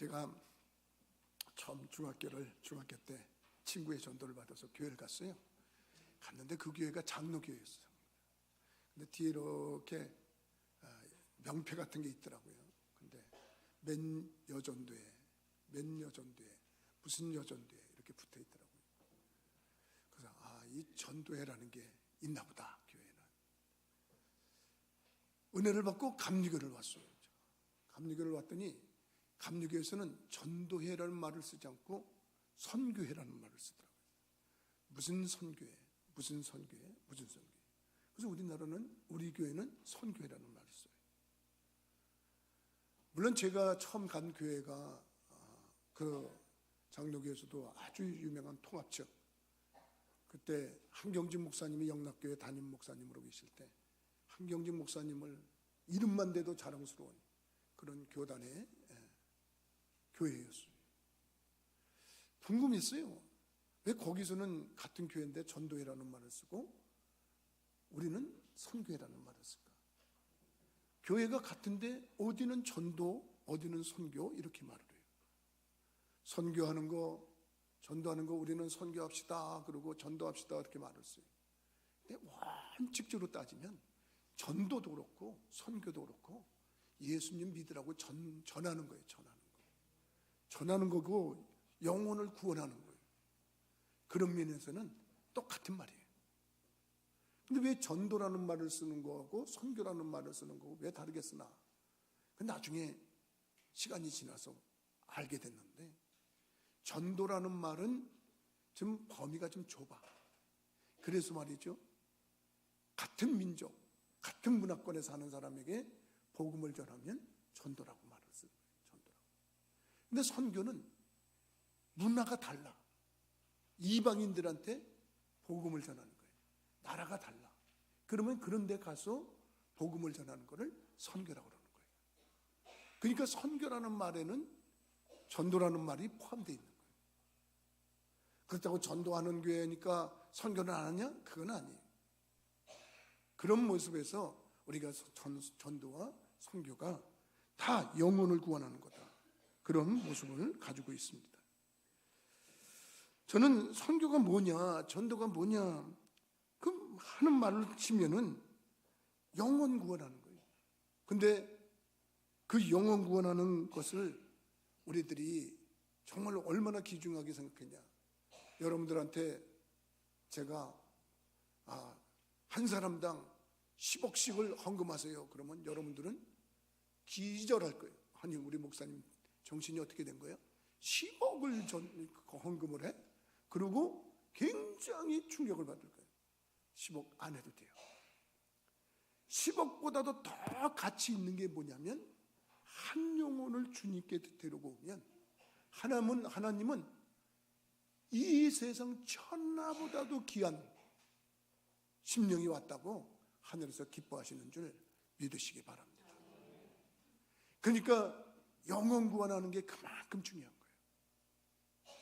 제가 처음 중학교 때 친구의 전도를 받아서 교회를 갔어요. 갔는데 그 교회가 장로교회였어요. 근데 뒤에 이렇게 명패 같은 게 있더라고요. 근데 맨 여전도에 무슨 여전도에 이렇게 붙어 있더라고요. 그래서 이 전도회라는 게 있나 보다, 교회는. 은혜를 받고 감리교를 왔어요. 감리교를 왔더니 감리교에서는 전도회라는 말을 쓰지 않고 선교회라는 말을 쓰더라고요. 무슨 선교회. 그래서 우리 교회는 선교회라는 말을 써요. 물론 제가 처음 간 교회가 그 장로교에서도 아주 유명한 통합적, 그때 한경진 목사님이 영락교회 담임 목사님으로 계실 때 한경진 목사님을 이름만 대도 자랑스러운 그런 교단의 교회였어요. 궁금했어요. 왜 거기서는 같은 교회인데 전도회라는 말을 쓰고 우리는 선교회라는 말을 쓸까? 교회가 같은데 어디는 전도, 어디는 선교 이렇게 말을 해요. 선교하는 거, 전도하는 거 우리는 선교합시다 그러고 전도합시다 이렇게 말을 써요. 근데 원칙적으로 따지면 전도도 그렇고 선교도 그렇고 예수님 믿으라고 전하는 거예요. 전하는 거고 영혼을 구원하는 거예요. 그런 면에서는 똑같은 말이에요. 근데 왜 전도라는 말을 쓰는 거하고 선교라는 말을 쓰는 거고 왜 다르게 쓰나? 나중에 시간이 지나서 알게 됐는데 전도라는 말은 좀 범위가 좀 좁아. 그래서 말이죠, 같은 민족, 같은 문화권에 사는 사람에게 복음을 전하면 전도라고 말을 쓰는 거예요. 전도라고. 근데 선교는 문화가 달라. 이방인들한테 복음을 전하는 거예요. 나라가 달라. 그러면 그런 데 가서 복음을 전하는 거를 선교라고 그러는 거예요. 그러니까 선교라는 말에는 전도라는 말이 포함되어 있는 거예요. 그렇다고 전도하는 교회니까 선교는 안 하냐? 그건 아니에요. 그런 모습에서 우리가 전도와 선교가 다 영혼을 구원하는 거다. 그런 모습을 가지고 있습니다. 저는 선교가 뭐냐, 전도가 뭐냐, 그 하는 말을 치면은 영혼 구원하는 거예요. 근데 그 영혼 구원하는 것을 우리들이 정말 얼마나 귀중하게 생각했냐. 여러분들한테 제가 한 사람당 10억씩을 헌금하세요. 그러면 여러분들은 기절할 거예요. 아니, 우리 목사님 정신이 어떻게 된 거예요? 10억을 헌금을 해? 그리고 굉장히 충격을 받을 거예요. 10억 안 해도 돼요. 10억보다도 더 가치 있는 게 뭐냐면 한 영혼을 주님께 데리고 오면 하나님은 이 세상 천하보다도 귀한 심령이 왔다고 하늘에서 기뻐하시는 줄 믿으시기 바랍니다. 그러니까 영혼 구원하는 게 그만큼 중요한 거예요.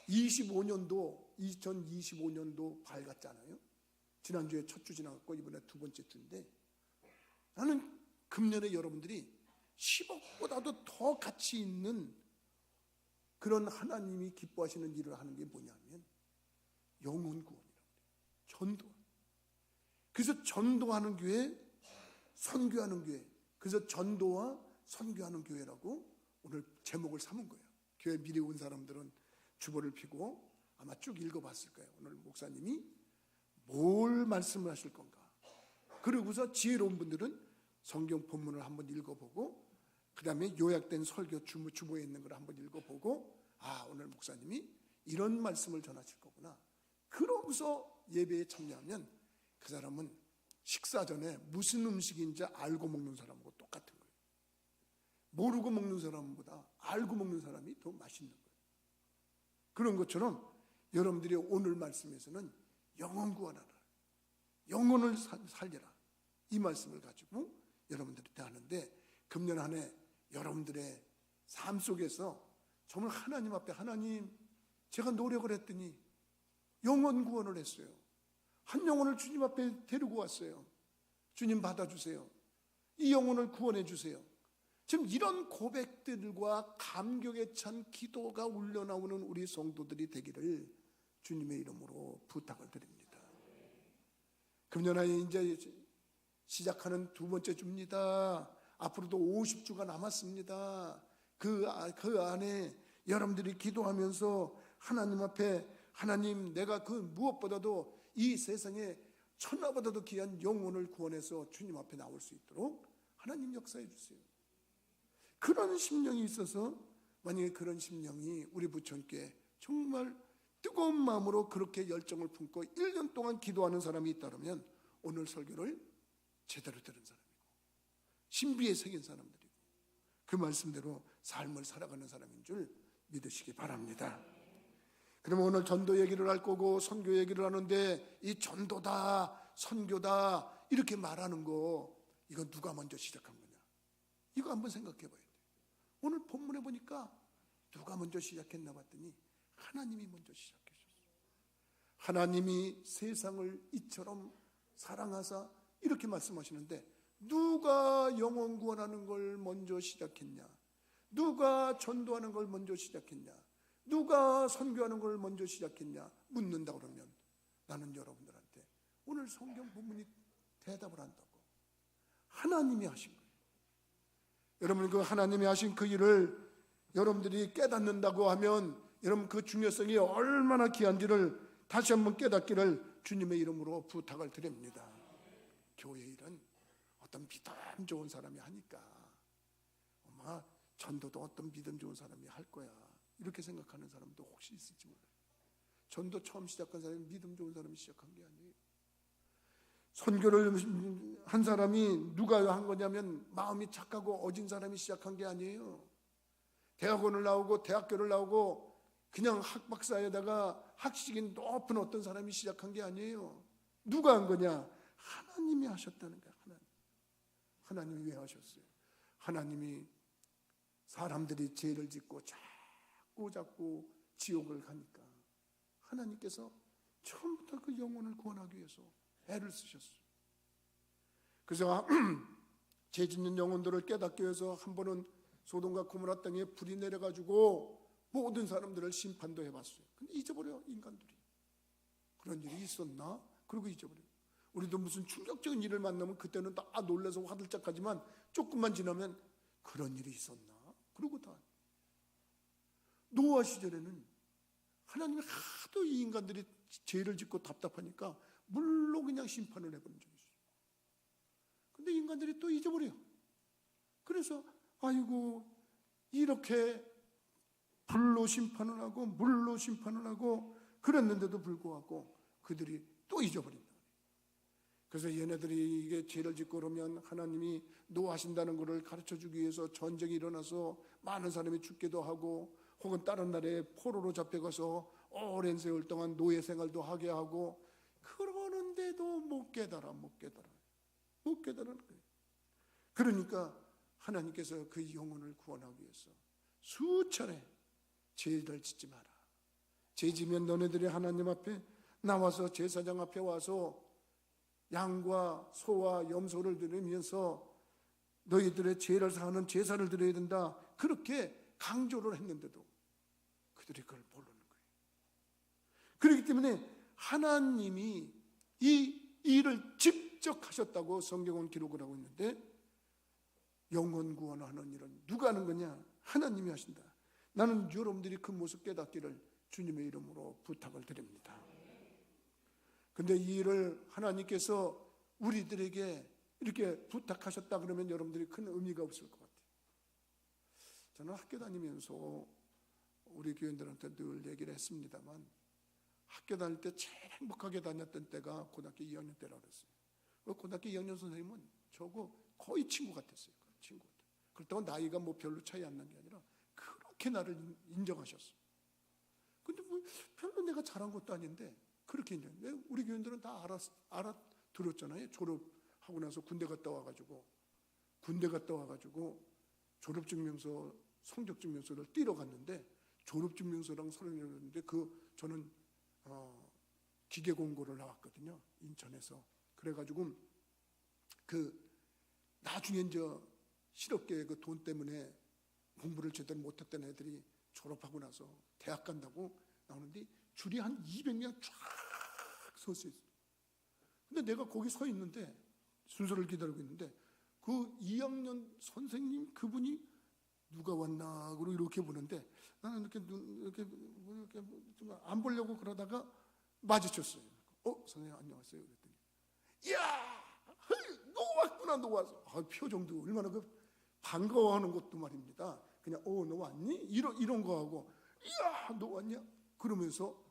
2025년도 밝았잖아요. 지난주에 첫 주 지나갔고 이번에 두 번째 주인데, 나는 금년에 여러분들이 10억보다도 더 가치 있는 그런 하나님이 기뻐하시는 일을 하는 게 뭐냐면 영혼 구원이라고 해요. 전도. 그래서 전도하는 교회, 선교하는 교회, 그래서 전도와 선교하는 교회라고 오늘 제목을 삼은 거예요. 교회 미리 온 사람들은 주보를 펴고 아마 쭉 읽어봤을 거예요. 오늘 목사님이 뭘 말씀을 하실 건가. 그러고서 지혜로운 분들은 성경 본문을 한번 읽어보고 그 다음에 요약된 설교 주보에 있는 걸 한번 읽어보고 오늘 목사님이 이런 말씀을 전하실 거구나. 그러고서 예배에 참여하면 그 사람은 식사 전에 무슨 음식인지 알고 먹는 사람하고 똑같은 거예요. 모르고 먹는 사람보다 알고 먹는 사람이 더 맛있는 거예요. 그런 것처럼 여러분들이 오늘 말씀에서는 영혼 구원하라, 영혼을 살려라, 이 말씀을 가지고 여러분들한테 하는데, 금년 한 해 여러분들의 삶 속에서 정말 하나님 앞에, 하나님 제가 노력을 했더니 영혼 구원을 했어요. 한 영혼을 주님 앞에 데리고 왔어요. 주님 받아주세요. 이 영혼을 구원해 주세요. 지금 이런 고백들과 감격에 찬 기도가 울려나오는 우리 성도들이 되기를 주님의 이름으로 부탁을 드립니다. 금년에 이제 시작하는 두 번째 주입니다. 앞으로도 50주가 남았습니다. 그 안에 여러분들이 기도하면서 하나님 앞에, 하나님, 내가 그 무엇보다도 이 세상에 천하보다도 귀한 영혼을 구원해서 주님 앞에 나올 수 있도록 하나님 역사해 주세요. 그런 심령이 있어서, 만약에 그런 심령이 우리 부천교회 정말 뜨거운 마음으로 그렇게 열정을 품고 1년 동안 기도하는 사람이 있다면 오늘 설교를 제대로 들은 사람이고 신비에 새긴 사람들이고 그 말씀대로 삶을 살아가는 사람인 줄 믿으시기 바랍니다. 그러면 오늘 전도 얘기를 할 거고 선교 얘기를 하는데, 이 전도다, 선교다 이렇게 말하는 거, 이거 누가 먼저 시작한 거냐? 이거 한번 생각해 봐야 돼요. 오늘 본문에 보니까 누가 먼저 시작했나 봤더니 하나님이 먼저 시작하셨어요. 하나님이 세상을 이처럼 사랑하사 이렇게 말씀하시는데, 누가 영혼 구원하는 걸 먼저 시작했냐? 누가 전도하는 걸 먼저 시작했냐? 누가 선교하는 걸 먼저 시작했냐? 묻는다 그러면 나는 여러분들한테 오늘 성경 본문이 대답을 한다고. 하나님이 하신 거예요. 여러분, 그 하나님이 하신 그 일을 여러분들이 깨닫는다고 하면 여러분 그 중요성이 얼마나 귀한지를 다시 한번 깨닫기를 주님의 이름으로 부탁을 드립니다. 교회 일은 어떤 믿음 좋은 사람이 하니까 아마 전도도 어떤 믿음 좋은 사람이 할 거야, 이렇게 생각하는 사람도 혹시 있을지 몰라요. 전도 처음 시작한 사람이 믿음 좋은 사람이 시작한 게 아니에요. 선교를 한 사람이 누가 한 거냐면 마음이 착하고 어진 사람이 시작한 게 아니에요. 대학원을 나오고 대학교를 나오고 그냥 학박사에다가 학식이 높은 어떤 사람이 시작한 게 아니에요. 누가 한 거냐? 하나님이 하셨다는 거야. 하나님이 왜 하셨어요? 하나님이 사람들이 죄를 짓고 자꾸 지옥을 가니까 하나님께서 처음부터 그 영혼을 구원하기 위해서 애를 쓰셨어요. 그래서 죄 짓는 영혼들을 깨닫기 위해서 한 번은 소돔과 고모라 땅에 불이 내려가지고 모든 사람들을 심판도 해봤어요. 근데 잊어버려, 인간들이. 그런 일이 있었나? 그러고 잊어버려. 우리도 무슨 충격적인 일을 만나면 그때는 다 놀라서 화들짝하지만 조금만 지나면 그런 일이 있었나? 그러고 다. 노아 시절에는 하나님이 하도 이 인간들이 죄를 짓고 답답하니까 물로 그냥 심판을 해버린 적이 있어요. 근데 인간들이 또 잊어버려요. 그래서 아이고, 이렇게 불로 심판을 하고 물로 심판을 하고 그랬는데도 불구하고 그들이 또 잊어버린다. 그래서 얘네들이 이게 죄를 짓고 그러면 하나님이 노하신다는 것을 가르쳐주기 위해서 전쟁이 일어나서 많은 사람이 죽기도 하고, 혹은 다른 나라에 포로로 잡혀가서 오랜 세월 동안 노예 생활도 하게 하고, 그러는데도 못 깨달아는 거예요. 그러니까 하나님께서 그 영혼을 구원하기 위해서 수차례 죄를 짓지 마라. 죄 지면 너네들이 하나님 앞에 나와서 제사장 앞에 와서 양과 소와 염소를 드리면서 너희들의 죄를 사하는 제사를 드려야 된다. 그렇게 강조를 했는데도 그들이 그걸 모르는 거예요. 그렇기 때문에 하나님이 이 일을 직접 하셨다고 성경은 기록을 하고 있는데, 영혼 구원하는 일은 누가 하는 거냐? 하나님이 하신다. 나는 여러분들이 그 모습 깨닫기를 주님의 이름으로 부탁을 드립니다. 근데 이 일을 하나님께서 우리들에게 이렇게 부탁하셨다 그러면 여러분들이 큰 의미가 없을 것 같아요. 저는 학교 다니면서 우리 교인들한테 늘 얘기를 했습니다만, 학교 다닐 때 제일 행복하게 다녔던 때가 고등학교 2학년 때라 그랬어요. 고등학교 2학년 선생님은 저하고 거의 친구 같았어요. 그렇다고 나이가 뭐 별로 차이 안 난 게 아니라 그렇게 나를 인정하셨어요. 근데 뭐 별로 내가 잘한 것도 아닌데 그렇게 인정. 우리 교인들은 다 알아들었잖아요. 졸업하고 나서 군대 갔다 와가지고 졸업증명서, 성적증명서를 띄러 갔는데 졸업증명서랑 서류를 냈는데 저는 기계공고를 나왔거든요. 인천에서. 그래가지고 나중에 이제 실업계획 그 돈 때문에 공부를 제대로 못했던 애들이 졸업하고 나서 대학 간다고 나오는데 줄이 한 200명 쫙 서 있어요. 근데 내가 거기 서 있는데 순서를 기다리고 있는데 그 2학년 선생님 그분이 누가 왔나 그러고 이렇게 보는데 나는 이렇게 좀 안 보려고 그러다가 마주쳤어요. 선생님 안녕하세요. 그랬더니 이야 너 왔구나 너 왔어. 표정도 얼마나 그 반가워하는 것도 말입니다. 그냥 너 왔니? 이런 거 하고 이야 너 왔냐? 그러면서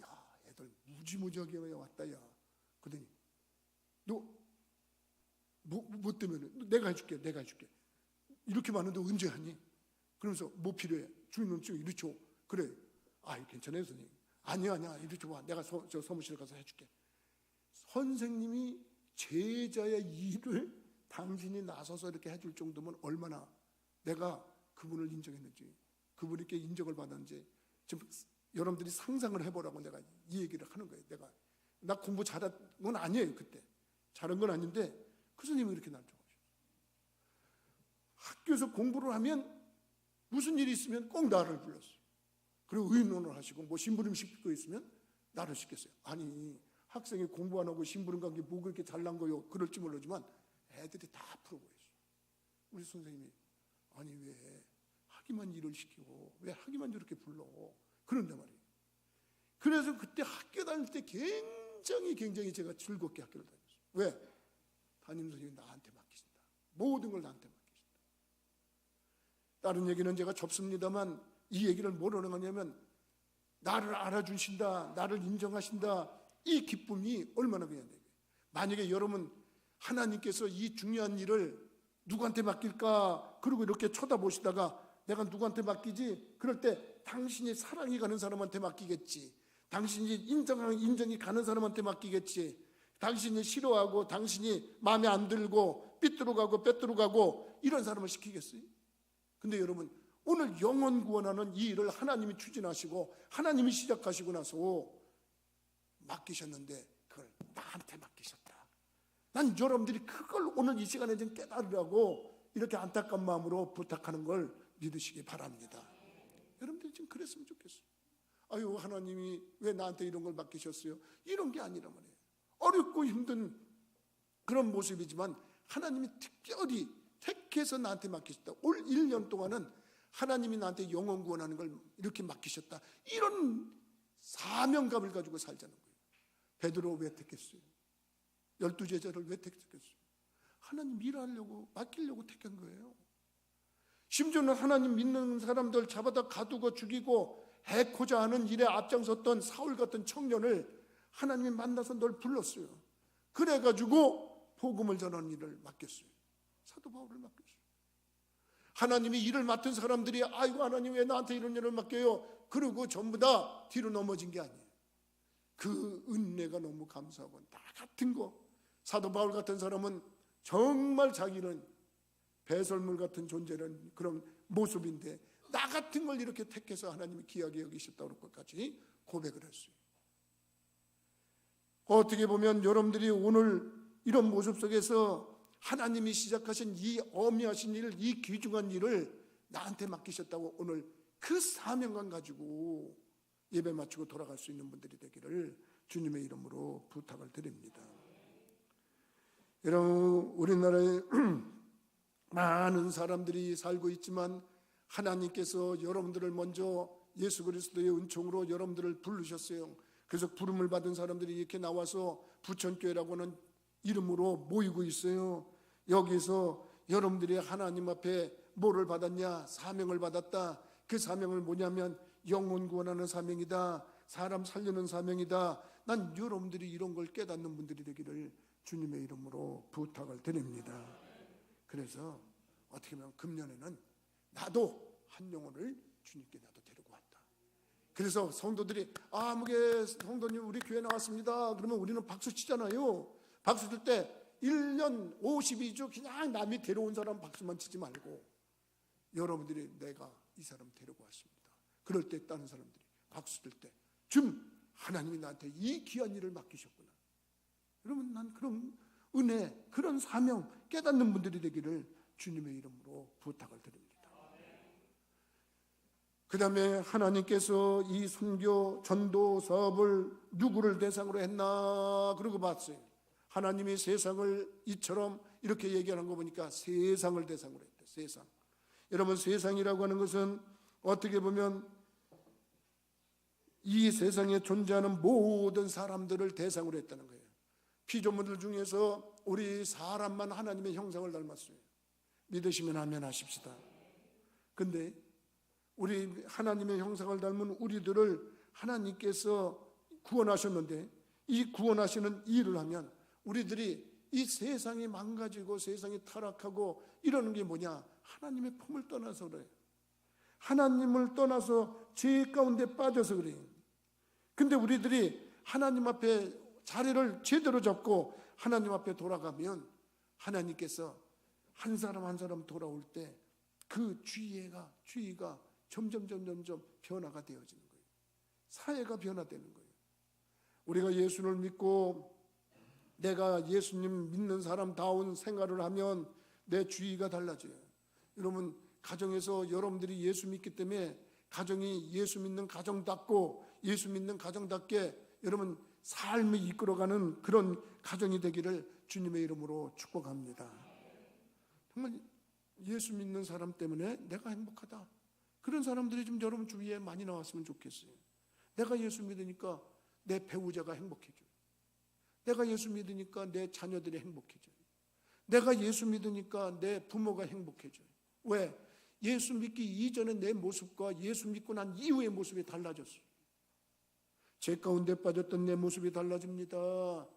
야 애들 무지무지하게 왔다 야. 그러더니 너 뭐 때문에? 내가 해줄게. 이렇게 많은데 언제 하니? 그러면서 뭐 필요해? 주인님 좀 이리 줘. 그래. 괜찮아요 선생님. 아니야 이리 줘봐. 내가 저 사무실에 가서 해줄게. 선생님이 제자의 일을 당신이 나서서 이렇게 해줄 정도면 얼마나 내가 그분을 인정했는지, 그분에게 인정을 받았는지 지금 여러분들이 상상을 해보라고 내가 이 얘기를 하는 거예요. 나 공부 잘한 건 아니에요. 그때 잘한 건 아닌데 그 선생님이 이렇게 날 좋아하셨어요. 학교에서 공부를 하면 무슨 일이 있으면 꼭 나를 불렀어요. 그리고 의논을 하시고 뭐 심부름 시키고 있으면 나를 시켰어요. 아니 학생이 공부 안 하고 심부름 간 게 뭐 그렇게 잘난 거요? 그럴지 모르지만 애들이 다 풀어보였어요. 우리 선생님이 아니 왜 하기만 일을 시키고 왜 하기만 저렇게 불러? 그런단 말이에요. 그래서 그때 학교 다닐 때 굉장히 제가 즐겁게 학교를 다녔어요. 왜? 담임 선생님이 나한테 맡기신다. 모든 걸 나한테 맡기신다. 다른 얘기는 제가 접습니다만 이 얘기를 뭐라고 하냐면 나를 알아주신다, 나를 인정하신다, 이 기쁨이 얼마나 귀한 얘기예요. 만약에 여러분 하나님께서 이 중요한 일을 누구한테 맡길까 그러고 이렇게 쳐다보시다가 내가 누구한테 맡기지? 그럴 때 당신이 사랑이 가는 사람한테 맡기겠지, 당신이 인정이 가는 사람한테 맡기겠지, 당신이 싫어하고 당신이 마음에 안 들고 삐뚤어가고 빼뚤어가고 이런 사람을 시키겠어요? 근데 여러분 오늘 영혼 구원하는 이 일을 하나님이 추진하시고 하나님이 시작하시고 나서 맡기셨는데 그걸 나한테 맡기셨다. 난 여러분들이 그걸 오늘 이 시간에 좀 깨달으라고 이렇게 안타까운 마음으로 부탁하는 걸 믿으시기 바랍니다. 여러분들이 지금 그랬으면 좋겠어요. 하나님이 왜 나한테 이런 걸 맡기셨어요? 이런 게 아니란 말이에요. 어렵고 힘든 그런 모습이지만 하나님이 특별히 택해서 나한테 맡기셨다. 올 1년 동안은 하나님이 나한테 영혼 구원하는 걸 이렇게 맡기셨다. 이런 사명감을 가지고 살자는 거예요. 베드로 왜 택했어요? 12제자를 왜 택했어요? 하나님 일하려고 맡기려고 택한 거예요. 심지어는 하나님 믿는 사람들 잡아다 가두고 죽이고 해코자 하는 일에 앞장섰던 사울 같은 청년을 하나님이 만나서 널 불렀어요. 그래가지고 복음을 전하는 일을 맡겼어요. 사도 바울을 맡겼어요. 하나님이 일을 맡은 사람들이 아이고 하나님 왜 나한테 이런 일을 맡겨요? 그러고 전부 다 뒤로 넘어진 게 아니에요. 그 은혜가 너무 감사하고 나 같은 거 사도 바울 같은 사람은 정말 자기는 배설물 같은 존재는 그런 모습인데 나 같은 걸 이렇게 택해서 하나님이 귀하게 여기셨다고 그럴 것까지 고백을 했어요. 어떻게 보면 여러분들이 오늘 이런 모습 속에서 하나님이 시작하신 이 어미하신 일, 이 귀중한 일을 나한테 맡기셨다고 오늘 그 사명감 가지고 예배 마치고 돌아갈 수 있는 분들이 되기를 주님의 이름으로 부탁을 드립니다. 여러분 우리나라에 많은 사람들이 살고 있지만 하나님께서 여러분들을 먼저 예수 그리스도의 은총으로 여러분들을 부르셨어요. 그래서 부름을 받은 사람들이 이렇게 나와서 부천교회라고 하는 이름으로 모이고 있어요. 여기서 여러분들이 하나님 앞에 뭐를 받았냐? 사명을 받았다. 그 사명을 뭐냐면 영혼 구원하는 사명이다. 사람 살리는 사명이다. 난 여러분들이 이런 걸 깨닫는 분들이 되기를 주님의 이름으로 부탁을 드립니다. 그래서 어떻게 보면 금년에는 나도 한 영혼을 주님께 나도 데리고 왔다. 그래서 성도들이 아무개 성도님 우리 교회 나왔습니다. 그러면 우리는 박수 치잖아요. 박수 칠 때 1년 52주 그냥 남이 데려온 사람 박수만 치지 말고 여러분들이 내가 이 사람 데리고 왔습니다. 그럴 때 다른 사람들이 박수 칠 때 좀 하나님이 나한테 이 귀한 일을 맡기셨구나. 여러분 난 그런 은혜, 그런 사명 깨닫는 분들이 되기를 주님의 이름으로 부탁을 드립니다. 그 다음에 하나님께서 이 선교 전도 사업을 누구를 대상으로 했나 그러고 봤어요. 하나님이 세상을 이처럼 이렇게 얘기하는 거 보니까 세상을 대상으로 했대. 세상. 여러분, 세상이라고 하는 것은 어떻게 보면 이 세상에 존재하는 모든 사람들을 대상으로 했다는 거예요. 피조물들 중에서 우리 사람만 하나님의 형상을 닮았어요. 믿으시면 아멘 하십시다. 근데 우리 하나님의 형상을 닮은 우리들을 하나님께서 구원하셨는데, 이 구원하시는 일을 하면 우리들이 이 세상이 망가지고 세상이 타락하고 이러는 게 뭐냐? 하나님의 품을 떠나서 그래요. 하나님을 떠나서 죄 가운데 빠져서 그래요. 근데 우리들이 하나님 앞에 자리를 제대로 잡고 하나님 앞에 돌아가면 하나님께서 한 사람 한 사람 돌아올 때 그 주의가 점점 변화가 되어지는 거예요. 사회가 변화되는 거예요. 우리가 예수를 믿고 내가 예수님 믿는 사람다운 생활을 하면 내 주의가 달라져요. 여러분, 가정에서 여러분들이 예수 믿기 때문에 가정이 예수 믿는 가정답고 예수 믿는 가정답게 여러분 삶을 이끌어가는 그런 가정이 되기를 주님의 이름으로 축복합니다. 정말 예수 믿는 사람 때문에 내가 행복하다, 그런 사람들이 좀 여러분 주위에 많이 나왔으면 좋겠어요. 내가 예수 믿으니까 내 배우자가 행복해져요. 내가 예수 믿으니까 내 자녀들이 행복해져요. 내가 예수 믿으니까 내 부모가 행복해져요. 왜? 예수 믿기 이전에 내 모습과 예수 믿고 난 이후의 모습이 달라졌어요. 죄 가운데 빠졌던 내 모습이 달라집니다.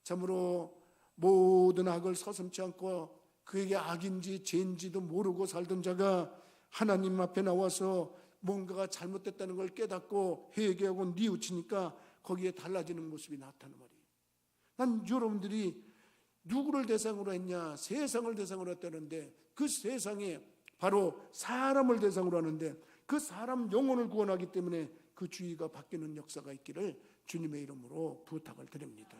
참으로 모든 악을 서슴지 않고 그에게 악인지 죄인지도 모르고 살던 자가 하나님 앞에 나와서 뭔가가 잘못됐다는 걸 깨닫고 회개하고 뉘우치니까 거기에 달라지는 모습이 나타나는 말이에요. 난 여러분들이 누구를 대상으로 했냐? 세상을 대상으로 했다는데 그 세상에 바로 사람을 대상으로 하는데 그 사람 영혼을 구원하기 때문에 그 주의가 바뀌는 역사가 있기를 주님의 이름으로 부탁을 드립니다.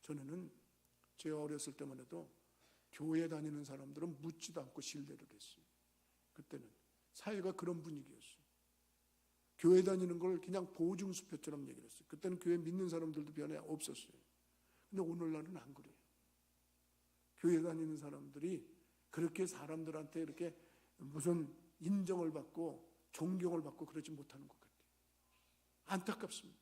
저는 제가 어렸을 때만 해도 교회 다니는 사람들은 묻지도 않고 신뢰를 했어요. 그때는 사회가 그런 분위기였어요. 교회 다니는 걸 그냥 보증수표처럼 얘기를 했어요. 그때는 교회 믿는 사람들도 변해 없었어요. 근데 오늘날은 안 그래요. 교회 다니는 사람들이 그렇게 사람들한테 이렇게 무슨 인정을 받고 존경을 받고 그러지 못하는 것 같아요. 안타깝습니다.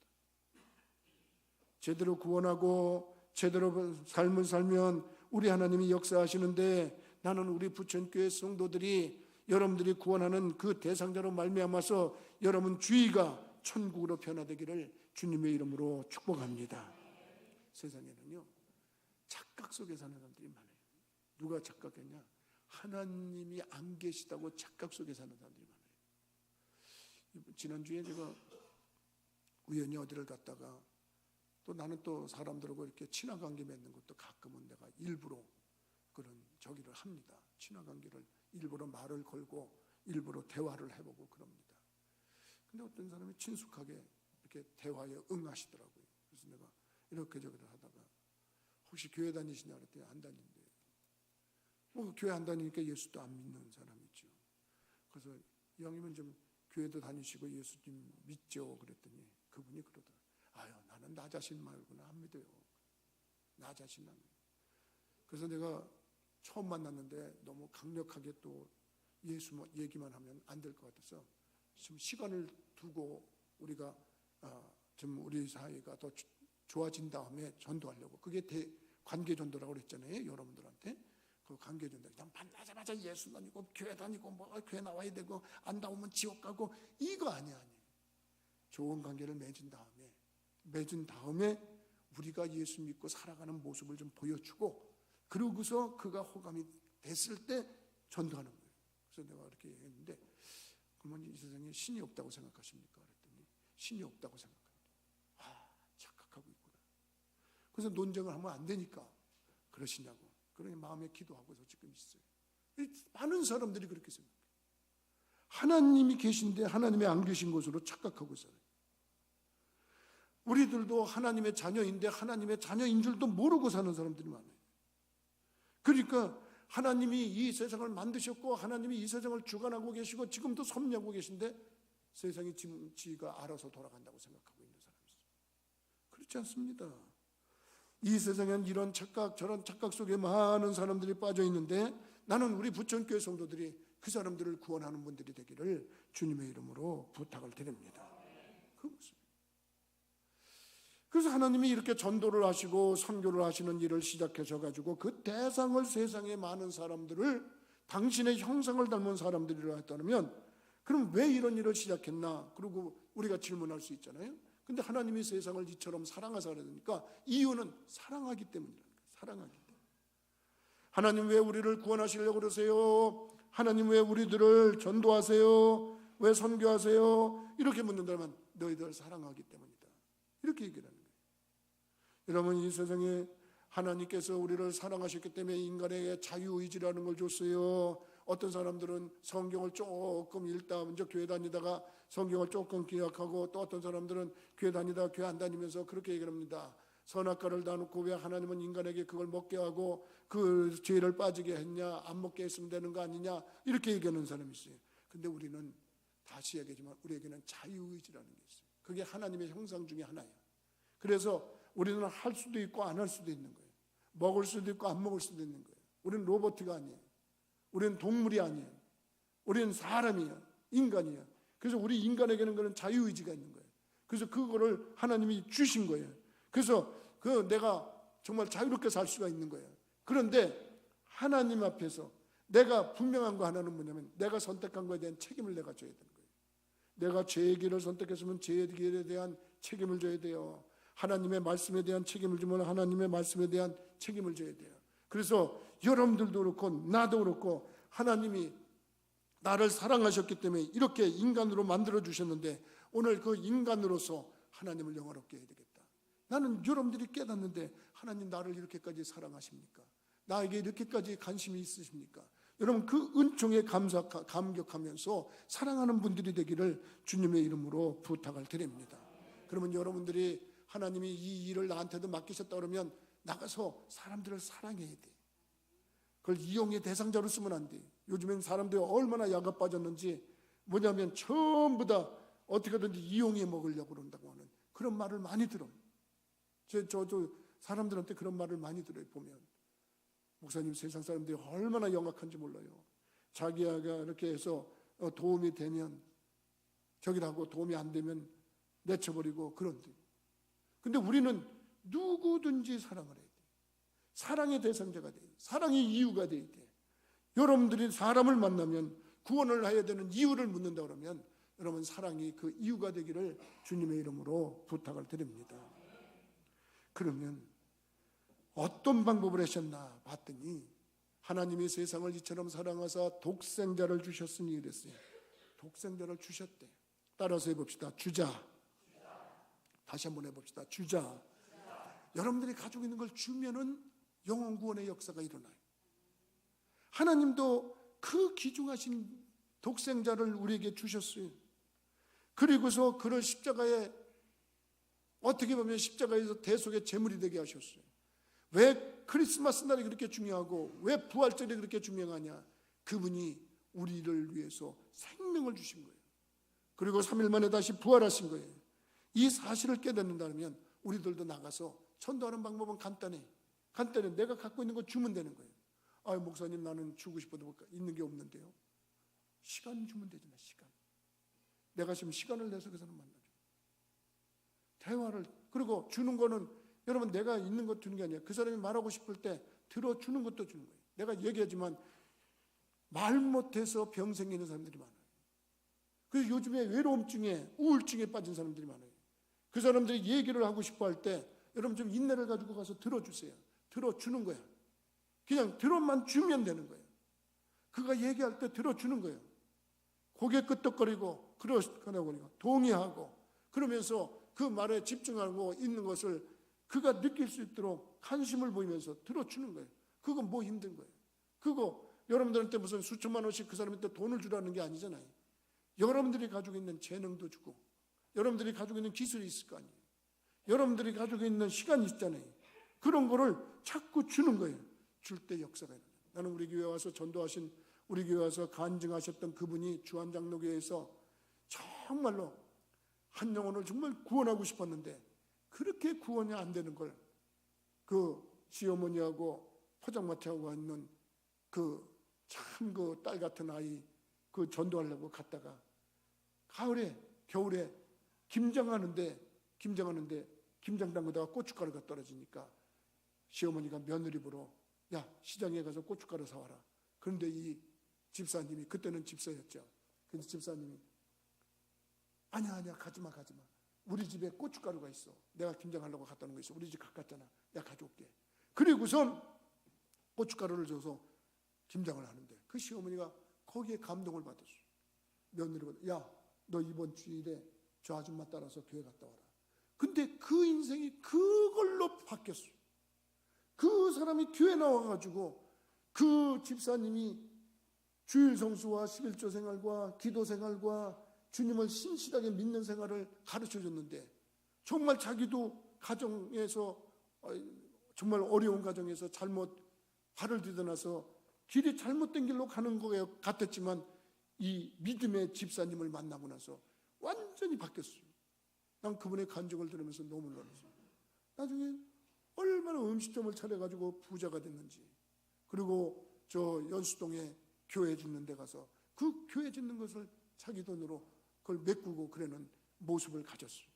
제대로 구원하고 제대로 삶을 살면 우리 하나님이 역사하시는데, 나는 우리 부천교회 성도들이 여러분들이 구원하는 그 대상자로 말미암아서 여러분 주의가 천국으로 변화되기를 주님의 이름으로 축복합니다. 세상에는요 착각 속에 사는 사람들이 많아요. 누가 착각했냐? 하나님이 안 계시다고 착각 속에 사는 사람들이 많아요. 지난주에 제가 우연히 어디를 갔다가 또 나는 또 사람들하고 이렇게 친화관계 맺는 것도 가끔은 내가 일부러 그런 저기를 합니다. 친화관계를 일부러 말을 걸고 일부러 대화를 해보고 그럽니다. 근데 어떤 사람이 친숙하게 이렇게 대화에 응하시더라고요. 그래서 내가 이렇게 저기를 하다가 혹시 교회 다니시냐 그랬더니 안 다닌대요. 뭐 교회 안 다니니까 예수도 안 믿는 사람이죠. 그래서 이왕이면 좀 교회도 다니시고 예수님 믿죠 그랬더니 그분이 그러더라고요. 아유, 나는 나 자신 말고는 안 믿어요. 나 자신 안 믿어요. 그래서 내가 처음 만났는데 너무 강력하게 또 예수 얘기만 하면 안 될 것 같아서 좀 시간을 두고 우리가 좀 우리 사회가 더 좋아진 다음에 전도하려고, 그게 관계 전도라고 그랬잖아요. 여러분들한테 그 관계 전도, 그냥 만나자마자 예수 다니고 교회 다니고 뭐 교회 나와야 되고 안 나오면 지옥 가고 이거 아니에요. 좋은 관계를 맺은 다음에 우리가 예수 믿고 살아가는 모습을 좀 보여주고, 그러고서 그가 호감이 됐을 때 전도하는 거예요. 그래서 내가 이렇게 얘기했는데, 그러면 이 세상에 신이 없다고 생각하십니까? 그랬더니 신이 없다고 생각합니다. 착각하고 있구나. 그래서 논쟁을 하면 안 되니까 그러시냐고. 그러니 마음에 기도하고서 지금 있어요. 많은 사람들이 그렇게 생각해요. 하나님이 계신데 하나님이 안 계신 것으로 착각하고 있어요. 우리들도 하나님의 자녀인데 하나님의 자녀인 줄도 모르고 사는 사람들이 많아요. 그러니까 하나님이 이 세상을 만드셨고 하나님이 이 세상을 주관하고 계시고 지금도 섭리하고 계신데 세상이 지금 지가 알아서 돌아간다고 생각하고 있는 사람이 있어요. 그렇지 않습니다. 이 세상엔 이런 착각 저런 착각 속에 많은 사람들이 빠져 있는데 나는 우리 부천교회 성도들이 그 사람들을 구원하는 분들이 되기를 주님의 이름으로 부탁을 드립니다. 그렇습니다. 그래서 하나님이 이렇게 전도를 하시고 선교를 하시는 일을 시작하셔가지고 그 대상을 세상의 많은 사람들을 당신의 형상을 닮은 사람들이라 했다면 그럼 왜 이런 일을 시작했나? 그리고 우리가 질문할 수 있잖아요. 근데 하나님이 세상을 이처럼 사랑하사 그러니까 이유는 사랑하기 때문이라는 거예요. 사랑하기 때문에. 하나님 왜 우리를 구원하시려고 그러세요? 하나님 왜 우리들을 전도하세요? 왜 선교하세요? 이렇게 묻는다면 너희들 사랑하기 때문이다. 이렇게 얘기를 하는 거예요. 여러분 이 세상에 하나님께서 우리를 사랑하셨기 때문에 인간에게 자유의지라는 걸 줬어요. 어떤 사람들은 성경을 조금 읽다 먼저 교회 다니다가 성경을 조금 기억하고 또 어떤 사람들은 교회 다니다가 교회 안 다니면서 그렇게 얘기를 합니다. 선악과를 다 놓고 왜 하나님은 인간에게 그걸 먹게 하고 그 죄를 빠지게 했냐, 안 먹게 했으면 되는 거 아니냐 이렇게 얘기하는 사람이 있어요. 근데 우리는 다시 얘기하지만 우리에게는 자유의지라는 게 있어요. 그게 하나님의 형상 중에 하나예요. 그래서 우리는 할 수도 있고 안 할 수도 있는 거예요. 먹을 수도 있고 안 먹을 수도 있는 거예요. 우리는 로봇가 아니에요. 우리는 동물이 아니에요. 우리는 사람이에요. 인간이에요. 그래서 우리 인간에게는 그런 자유의지가 있는 거예요. 그래서 그거를 하나님이 주신 거예요. 그래서 내가 정말 자유롭게 살 수가 있는 거예요. 그런데 하나님 앞에서 내가 분명한 거 하나는 뭐냐면 내가 선택한 거에 대한 책임을 내가 져야 되는 거예요. 내가 죄의 길을 선택했으면 죄의 길에 대한 책임을 져야 돼요. 하나님의 말씀에 대한 책임을 지면 하나님의 말씀에 대한 책임을 져야 돼요. 그래서 여러분들도 그렇고 나도 그렇고 하나님이 나를 사랑하셨기 때문에 이렇게 인간으로 만들어 주셨는데 오늘 그 인간으로서 하나님을 영화롭게 해야 되겠다. 나는 여러분들이 깨닫는데 하나님 나를 이렇게까지 사랑하십니까? 나에게 이렇게까지 관심이 있으십니까? 여러분 그 은총에 감격하면서 사랑하는 분들이 되기를 주님의 이름으로 부탁을 드립니다. 그러면 여러분들이 하나님이 이 일을 나한테도 맡기셨다 그러면 나가서 사람들을 사랑해야 돼. 그걸 이용의 대상자로 쓰면 안 돼. 요즘엔 사람들이 얼마나 약에 빠졌는지 뭐냐면 전부 다 어떻게든지 이용해 먹으려고 그런다고 하는 그런 말을 많이 들어요. 저도 사람들한테 그런 말을 많이 들어요. 보면 목사님 세상 사람들이 얼마나 영악한지 몰라요. 자기가 이렇게 해서 도움이 되면 저기다 하고 도움이 안 되면 내쳐버리고 그런데 근데 우리는 누구든지 사랑을 해야 돼. 사랑의 대상자가 돼요. 사랑의 이유가 돼야 돼. 여러분들이 사람을 만나면 구원을 해야 되는 이유를 묻는다 그러면 여러분 사랑이 그 이유가 되기를 주님의 이름으로 부탁을 드립니다. 그러면 어떤 방법을 하셨나 봤더니 하나님이 세상을 이처럼 사랑하사 독생자를 주셨으니 이랬어요. 독생자를 주셨대. 따라서 해봅시다. 주자. 다시 한번 해봅시다. 주자. 여러분들이 가지고 있는 걸 주면은 영원 구원의 역사가 일어나요. 하나님도 그 귀중하신 독생자를 우리에게 주셨어요. 그리고서 그를 십자가에 어떻게 보면 십자가에서 대속의 제물이 되게 하셨어요. 왜 크리스마스 날이 그렇게 중요하고 왜 부활절이 그렇게 중요하냐? 그분이 우리를 위해서 생명을 주신 거예요. 그리고 3일 만에 다시 부활하신 거예요. 이 사실을 깨닫는다면 우리들도 나가서 전도하는 방법은 간단해. 내가 갖고 있는 거 주면 되는 거예요. 아, 목사님 나는 주고 싶어도 있는 게 없는데요. 시간 주면 되잖아. 시간. 내가 지금 시간을 내서 그 사람 만나죠. 대화를. 그리고 주는 거는 여러분 내가 있는 것 주는 게 아니야. 그 사람이 말하고 싶을 때 들어주는 것도 주는 거예요. 내가 얘기하지만 말 못해서 병 생기는 사람들이 많아요. 그래서 요즘에 외로움증에 우울증에 빠진 사람들이 많아요. 그 사람들이 얘기를 하고 싶어 할 때 여러분 좀 인내를 가지고 가서 들어주세요. 들어주는 거야. 그냥 들어만 주면 되는 거예요. 그가 얘기할 때 들어주는 거예요. 고개 끄덕거리고 그러고 동의하고 그러면서 그 말에 집중하고 있는 것을 그가 느낄 수 있도록 관심을 보이면서 들어주는 거예요. 그건 뭐 힘든 거예요. 그거 여러분들한테 무슨 수천만 원씩 그 사람한테 돈을 주라는 게 아니잖아요. 여러분들이 가지고 있는 재능도 주고 여러분들이 가지고 있는 기술이 있을 거 아니에요. 여러분들이 가지고 있는 시간이 있잖아요. 그런 거를 자꾸 주는 거예요. 줄 때 역사가 일어나요. 나는 우리 교회 와서 전도하신, 우리 교회 와서 간증하셨던 그분이 주한장로교회에서 정말로 한 영혼을 정말 구원하고 싶었는데 그렇게 구원이 안 되는 걸 그 시어머니하고 포장마차하고 있는 그 참 그 딸 같은 아이 그 전도하려고 갔다가 가을에 겨울에 김장하는데 김장 담그다가 고춧가루가 떨어지니까 시어머니가 며느리 보러 야 시장에 가서 고춧가루 사와라. 그런데 이 집사님이 그때는 집사였죠. 근데 집사님이 아니야 가지마 우리 집에 고춧가루가 있어. 내가 김장하려고 갖다 놓은 거 있어. 우리 집 가깝잖아. 내가 가져올게. 그리고선 고춧가루를 줘서 김장을 하는데 그 시어머니가 거기에 감동을 받았어. 며느리가 야 너 이번 주일에 저 아줌마 따라서 교회 갔다 와라. 근데 그 인생이 그걸로 바뀌었어. 그 사람이 교회 나와가지고 그 집사님이 주일 성수와 11조 생활과 기도 생활과 주님을 신실하게 믿는 생활을 가르쳐줬는데 정말 자기도 가정에서 정말 어려운 가정에서 잘못 발을 디뎌놔서 길이 잘못된 길로 가는 것 같았지만 이 믿음의 집사님을 만나고 나서 완전히 바뀌었어요. 난 그분의 간증을 들으면서 너무 놀랐어요. 나중에 얼마나 음식점을 차려가지고 부자가 됐는지, 그리고 저 연수동에 교회 짓는 데 가서 그 교회 짓는 것을 자기 돈으로 그걸 메꾸고 그러는 모습을 가졌어요.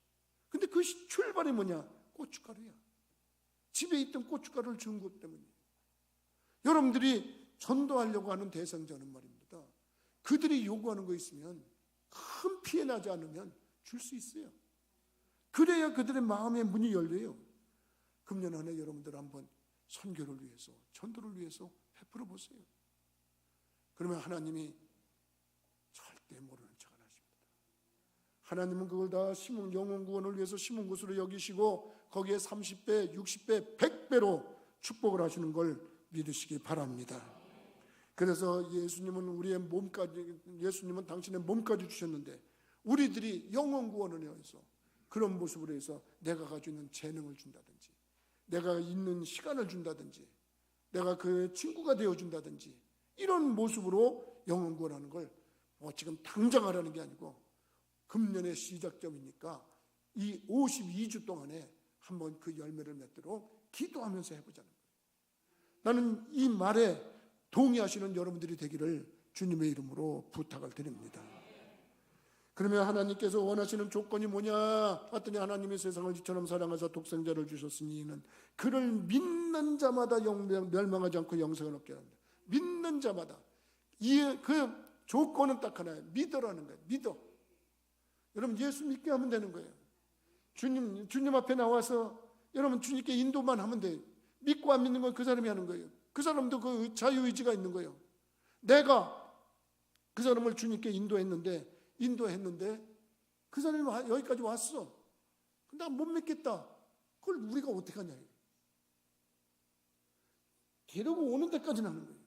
근데 그 출발이 뭐냐? 고춧가루야. 집에 있던 고춧가루를 준 것 때문이에요. 여러분들이 전도하려고 하는 대상자는 말입니다. 그들이 요구하는 거 있으면 큰 피해 나지 않으면 줄 수 있어요. 그래야 그들의 마음의 문이 열려요. 금년 안에 여러분들 한번 선교를 위해서, 전도를 위해서 베풀어 보세요. 그러면 하나님이 절대 모르는 척 안 하십니다. 하나님은 그걸 다 심은 영혼 구원을 위해서 심은 것으로 여기시고 거기에 30배, 60배, 100배로 축복을 하시는 걸 믿으시기 바랍니다. 그래서 예수님은 당신의 몸까지 주셨는데 우리들이 영혼 구원을 위해서 그런 모습으로 해서 내가 가지고 있는 재능을 준다든지, 내가 있는 시간을 준다든지, 내가 그 친구가 되어준다든지, 이런 모습으로 영혼 구원하는 걸 지금 당장 하라는 게 아니고 금년의 시작점이니까 이 52주 동안에 한번 그 열매를 맺도록 기도하면서 해보자는 거예요. 나는 이 말에 동의하시는 여러분들이 되기를 주님의 이름으로 부탁을 드립니다. 그러면 하나님께서 원하시는 조건이 뭐냐 봤더니 하나님이 세상을 이처럼 사랑하사 독생자를 주셨으니 이는 그를 믿는 자마다 멸망하지 않고 영생을 얻게 합니다. 믿는 자마다. 그 조건은 딱 하나예요. 믿으라는 거예요. 믿어. 여러분 예수 믿게 하면 되는 거예요. 주님 앞에 나와서 여러분 주님께 인도만 하면 돼요. 믿고 안 믿는 건 그 사람이 하는 거예요. 그 사람도 그 자유의지가 있는 거예요. 내가 그 사람을 주님께 인도했는데 그 사람이 여기까지 왔어. 근데 나 못 믿겠다. 그걸 우리가 어떻게 하냐. 데리고 오는 데까지는 하는 거예요.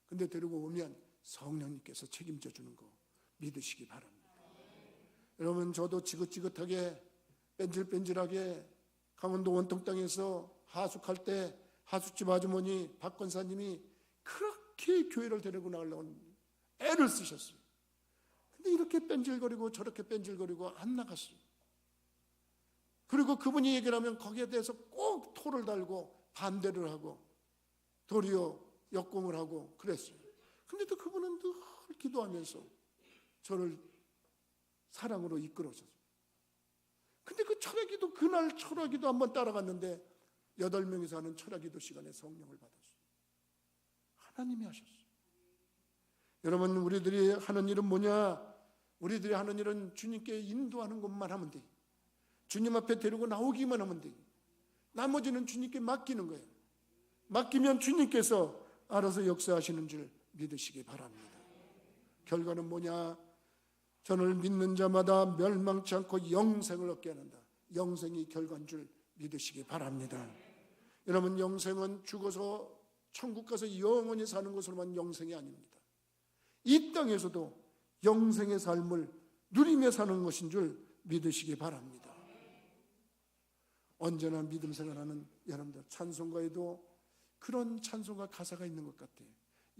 근데 데리고 오면 성령님께서 책임져 주는 거 믿으시기 바랍니다. 여러분 저도 지긋지긋하게 뺀질뺀질하게 강원도 원통 땅에서 하숙할 때 하숙집 아주머니 박 권사님이 그렇게 교회를 데리고 나가려고 애를 쓰셨어요. 근데 이렇게 뺀질거리고 저렇게 뺀질거리고 안 나갔어요. 그리고 그분이 얘기를 하면 거기에 대해서 꼭 토를 달고 반대를 하고 도리어 역공을 하고 그랬어요. 근데 또 그분은 늘 기도하면서 저를 사랑으로 이끌어줬어요. 근데 그 철학기도 그날 철학기도 한번 따라갔는데 8명이서 하는 철학기도 시간에 성령을 받았어요. 하나님이 하셨어요. 여러분 우리들이 하는 일은 뭐냐? 우리들이 하는 일은 주님께 인도하는 것만 하면 돼. 주님 앞에 데리고 나오기만 하면 돼. 나머지는 주님께 맡기는 거예요. 맡기면 주님께서 알아서 역사하시는 줄 믿으시기 바랍니다. 결과는 뭐냐? 저를 믿는 자마다 멸망치 않고 영생을 얻게 한다. 영생이 결과인 줄 믿으시기 바랍니다. 여러분 영생은 죽어서 천국 가서 영원히 사는 것으로만 영생이 아닙니다. 이 땅에서도 영생의 삶을 누리며 사는 것인 줄 믿으시기 바랍니다. 언제나 믿음 생활하는 여러분들 찬송가에도 그런 찬송가 가사가 있는 것 같아요.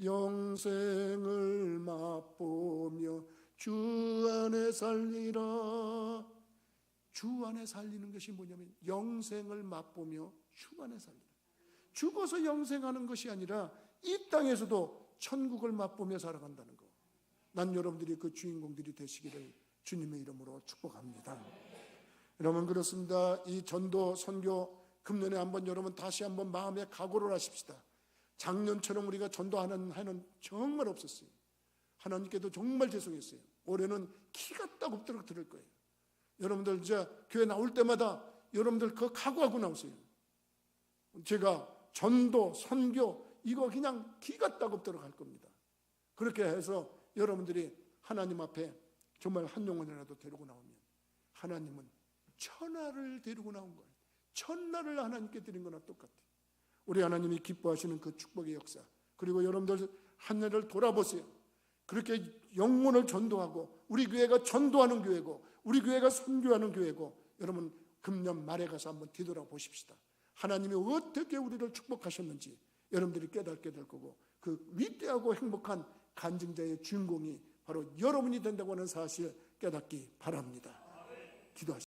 영생을 맛보며 주 안에 살리라. 주 안에 살리는 것이 뭐냐면 영생을 맛보며 주 안에 살리라. 죽어서 영생하는 것이 아니라 이 땅에서도 천국을 맛보며 살아간다는 거. 난 여러분들이 그 주인공들이 되시기를 주님의 이름으로 축복합니다. 여러분, 그렇습니다. 이 전도 선교 금년에 한번 여러분 다시 한번 마음의 각오를 하십시다. 작년처럼 우리가 전도하는 해는 정말 없었어요. 하나님께도 정말 죄송했어요. 올해는 키가 따갑도록 들을 거예요. 여러분들 이제 교회 나올 때마다 여러분들 그거 각오하고 나오세요. 제가 전도 선교 이거 그냥 기가 따갑도록 할 겁니다. 그렇게 해서 여러분들이 하나님 앞에 정말 한 영혼이라도 데리고 나오면 하나님은 천하를 데리고 나온 거예요. 천하를 하나님께 드린 거나 똑같아요. 우리 하나님이 기뻐하시는 그 축복의 역사, 그리고 여러분들 한 해를 돌아보세요. 그렇게 영혼을 전도하고 우리 교회가 전도하는 교회고 우리 교회가 선교하는 교회고, 여러분 금년 말에 가서 한번 뒤돌아보십시다. 하나님이 어떻게 우리를 축복하셨는지 여러분들이 깨닫게 될 거고, 그 위대하고 행복한 간증자의 주인공이 바로 여러분이 된다고 하는 사실 깨닫기 바랍니다. 기도하십시다.